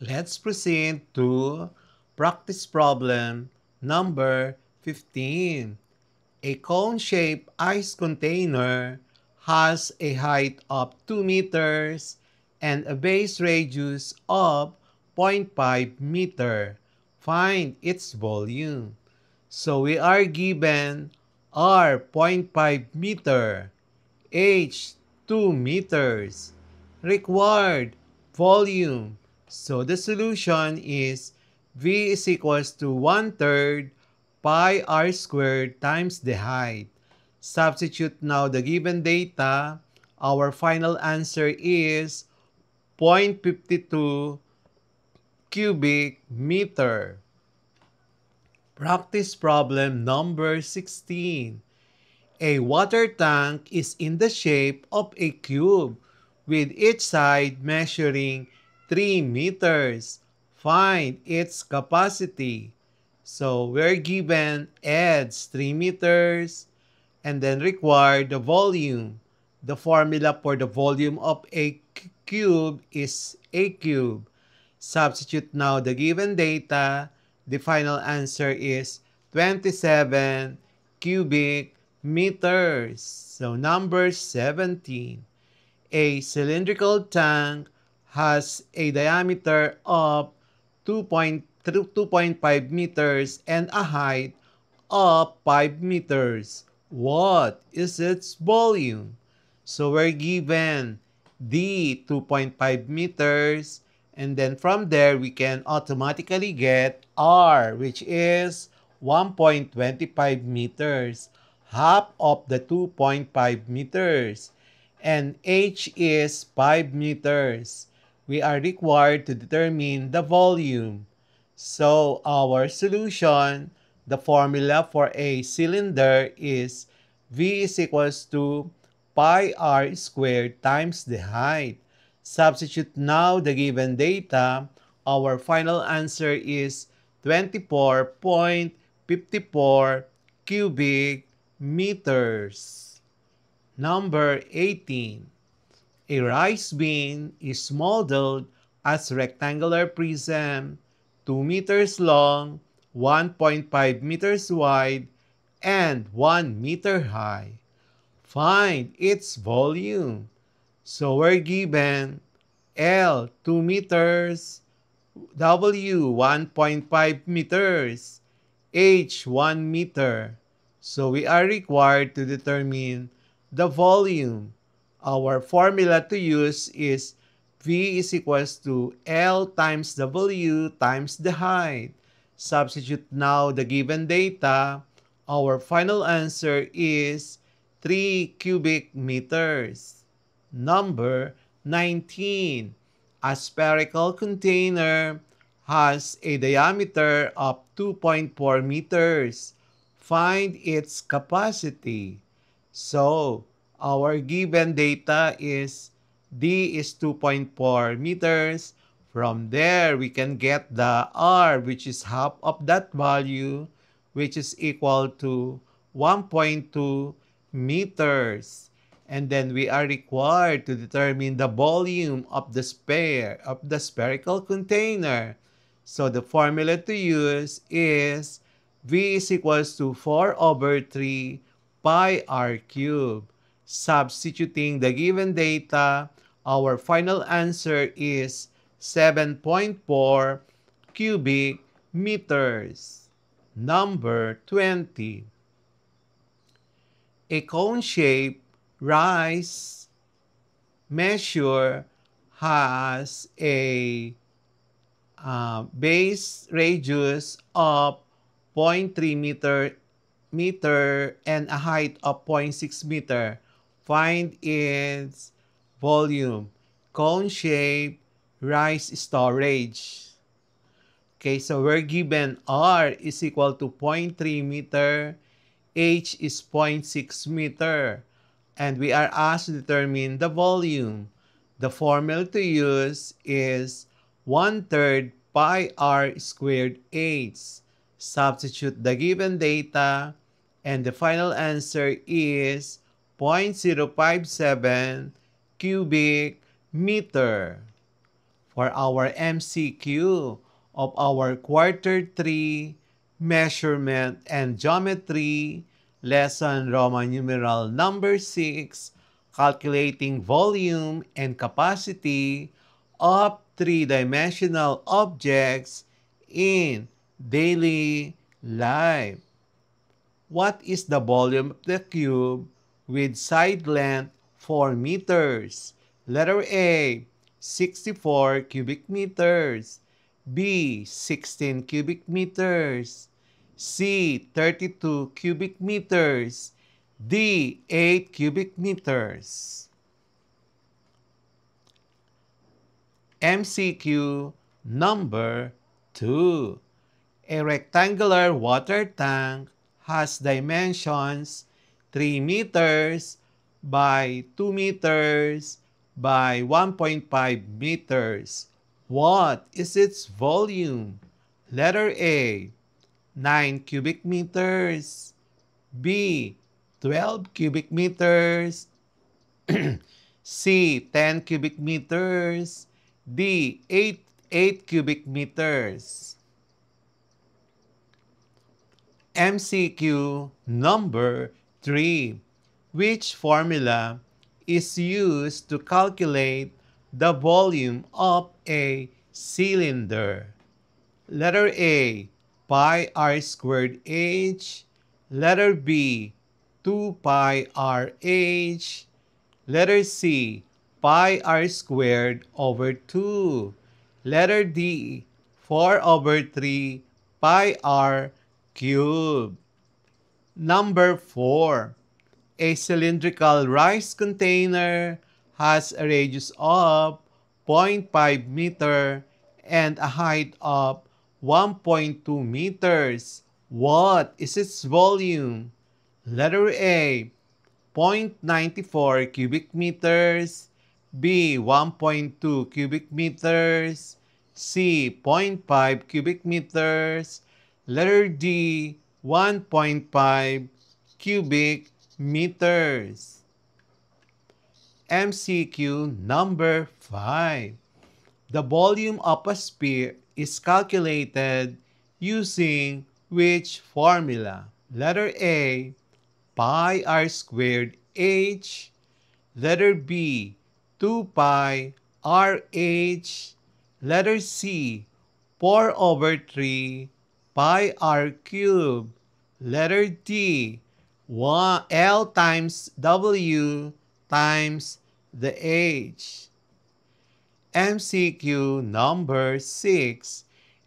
Let's proceed to practice problem number 15. A cone-shaped ice container has a height of 2 meters and a base radius of 0.5 meter. Find its volume. So we are given R 0.5 meter, H 2 meters, required volume. So the solution is V is equals to 1/3 pi r squared times the height. Substitute now the given data. Our final answer is 0.52 cubic meter. Practice problem number 16. A water tank is in the shape of a cube with each side measuring 3 meters. Find its capacity. So we're given adds 3 meters and then require the volume. The formula for the volume of a cube is a cube. Substitute now the given data. The final answer is 27 cubic meters. So number 17. A cylindrical tank has a diameter of 2.5 meters and a height of 5 meters. What is its volume? So we're given D 2.5 meters, and then from there we can automatically get R, which is 1.25 meters, half of the 2.5 meters, and H is 5 meters. We are required to determine the volume. So our solution, the formula for a cylinder is V is equals to pi r squared times the height. Substitute now the given data. Our final answer is 24.54 cubic meters. Number 18. A rice bean is modeled as rectangular prism, 2 meters long, 1.5 meters wide, and 1 meter high. Find its volume. So we're given L 2 meters, W 1.5 meters, H 1 meter. So we are required to determine the volume. Our formula to use is V is equals to L times W times the height. Substitute now the given data. Our final answer is 3 cubic meters. Number 19. A spherical container has a diameter of 2.4 meters. Find its capacity. So, our given data is D is 2.4 meters. From there, we can get the R, which is half of that value, which is equal to 1.2 meters. And then we are required to determine the volume of the spherical container. So the formula to use is V is equals to 4 over 3 pi r cubed. Substituting the given data, our final answer is 7.4 cubic meters. Number 20. A cone-shaped rice measure has a base radius of 0.3 meter and a height of 0.6 meter. Find its volume. Cone-shaped rice storage. Okay, so we're given R is equal to 0.3 meter, H is 0.6 meter, and we are asked to determine the volume. The formula to use is 1/3 pi r squared H. Substitute the given data, and the final answer is 0.057 cubic meter. for our MCQ of our Quarter 3 Measurement and Geometry Lesson Roman numeral number 6, calculating volume and capacity of three-dimensional objects in daily life. What is the volume of the cube with side length 4 meters? Letter A, 64 cubic meters. B, 16 cubic meters. C, 32 cubic meters. D, 8 cubic meters. MCQ number 2. A rectangular water tank has dimensions 3 meters by 2 meters by 1.5 meters. What is its volume? Letter A, 9 cubic meters. B, 12 cubic meters. C, 10 cubic meters. D, 8 cubic meters. MCQ number 3. Which formula is used to calculate the volume of a cylinder? Letter A, pi r squared h. Letter B, 2 pi r h. Letter C, pi r squared over 2. Letter D, 4 over 3 pi r cubed. Number 4. A cylindrical rice container has a radius of 0.5 meter and a height of 1.2 meters. What is its volume? Letter A, 0.94 cubic meters. B, 1.2 cubic meters. C, 0.5 cubic meters. Letter D, 1.5 cubic meters. MCQ number 5. The volume of a sphere is calculated using which formula? Letter A, pi r squared h. Letter B, 2 pi r h. Letter C, 4 over 3 pi r cubed. Letter D, L times W times the h. MCQ number 6.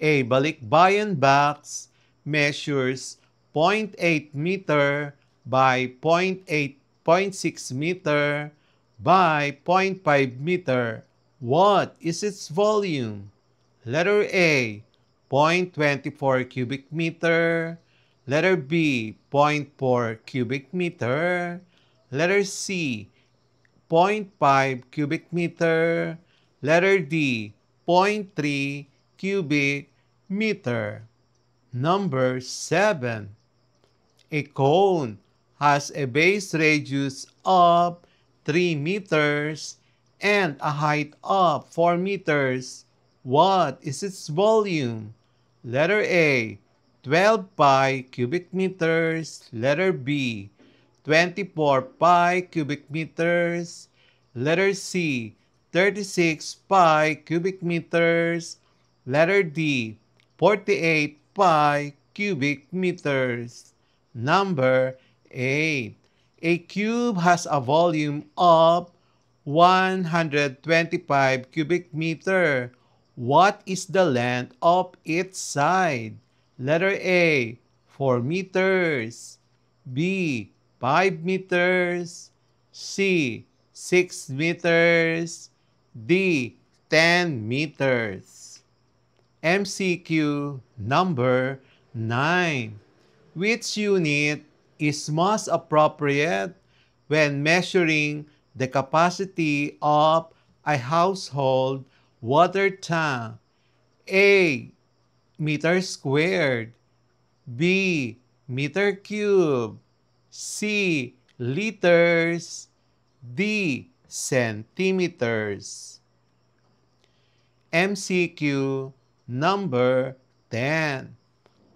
A balikbayan box measures 0.8 meter by 0.6 meter by 0.5 meter. What is its volume? Letter A, 0.24 cubic meter. Letter B, 0.4 cubic meter. Letter C, 0.5 cubic meter. Letter D, 0.3 cubic meter. Number 7. A cone has a base radius of 3 meters and a height of 4 meters. What is its volume? Letter A, 12 pi cubic meters. Letter B, 24 pi cubic meters. Letter C, 36 pi cubic meters. Letter D, 48 pi cubic meters. Number 8. A cube has a volume of 125 cubic meter. What is the length of its side? Letter A, 4 meters. B, 5 meters. C, 6 meters. D, 10 meters. MCQ number 9. Which unit is most appropriate when measuring the capacity of a household water tank? A, meter squared. B, meter cube. C, liters. D, centimeters. MCQ number 10.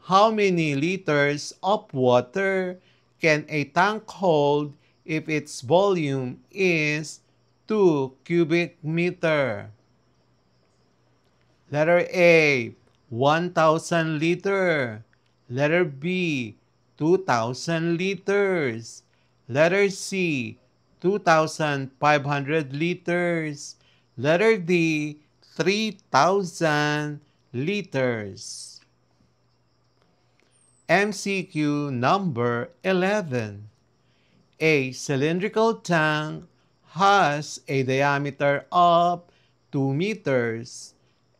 How many liters of water can a tank hold if its volume is 2 cubic meter? Letter A, 1,000 liter. Letter B, 2,000 liters. Letter C, 2,500 liters. Letter D, 3,000 liters. MCQ number 11. A cylindrical tank has a diameter of 2 meters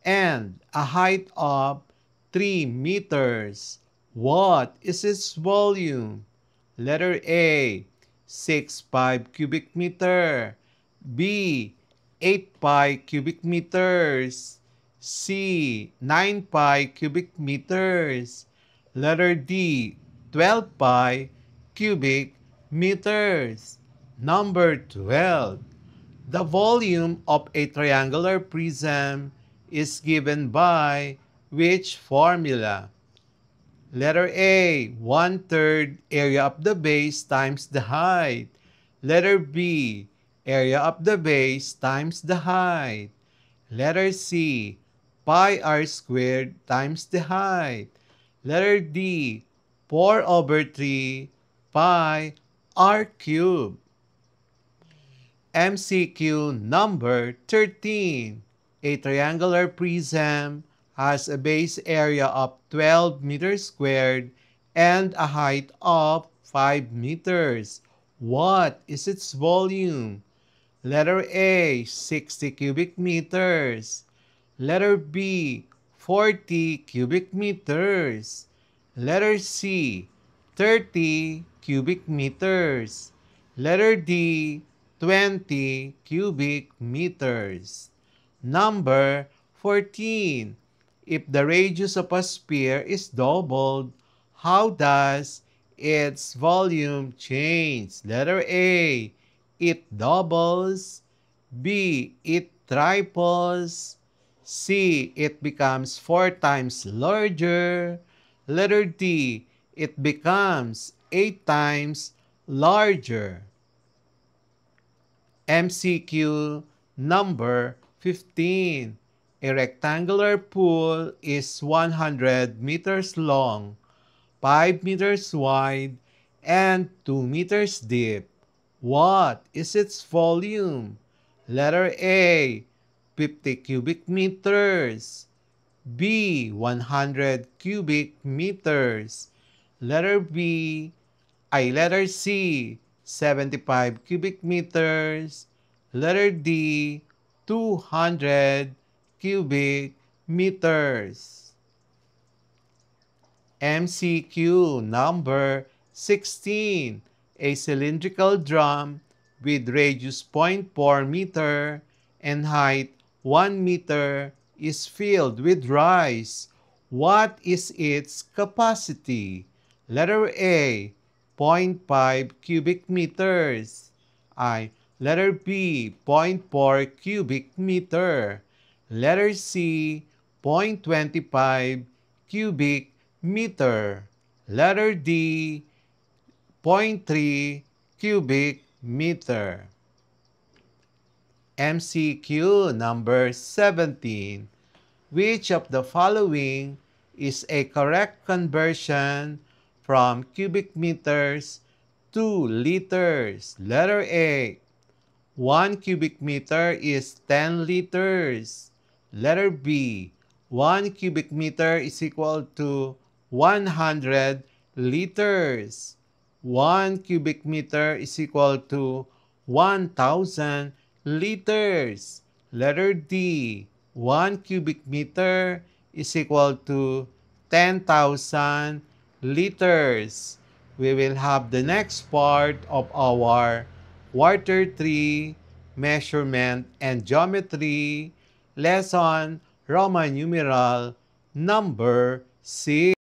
and a height of 3 meters. What is its volume? Letter A, 6 pi cubic meter. B, 8 pi cubic meters. C, 9 pi cubic meters. Letter D, 12 pi cubic meters. Number 12. The volume of a triangular prism is given by which formula? Letter A, 1/3 area of the base times the height. Letter B, area of the base times the height. Letter C, pi r squared times the height. Letter D, 4/3 pi r cubed. MCQ number 13. A triangular prism has a base area of 12 meters squared and a height of 5 meters. What is its volume? Letter A, 60 cubic meters. Letter B, 40 cubic meters. Letter C, 30 cubic meters. Letter D, 20 cubic meters. Number 14. If the radius of a sphere is doubled, how does its volume change? Letter A, it doubles. B, it triples. C, it becomes 4 times larger. Letter D, it becomes 8 times larger. MCQ number 15. A rectangular pool is 100 meters long, 5 meters wide, and 2 meters deep. What is its volume? Letter A, 50 cubic meters. B, 100 cubic meters. Letter C, 75 cubic meters. Letter D, 200 cubic meters. MCQ number 16. A cylindrical drum with radius 0.4 meter and height 1 meter is filled with rice. What is its capacity? Letter A, 0.5 cubic meters. Letter B, 0.4 cubic meter. Letter C, 0.25 cubic meter. Letter D, 0.3 cubic meter. MCQ number 17. Which of the following is a correct conversion from cubic meters to liters? Letter A, 1 cubic meter is 10 liters. Letter B, 1 cubic meter is equal to 100 liters. 1 cubic meter is equal to 1,000 liters. Letter D, 1 cubic meter is equal to 10,000 liters. We will have the next part of our Quarter 3 Measurement and Geometry lesson Roman numeral number 6.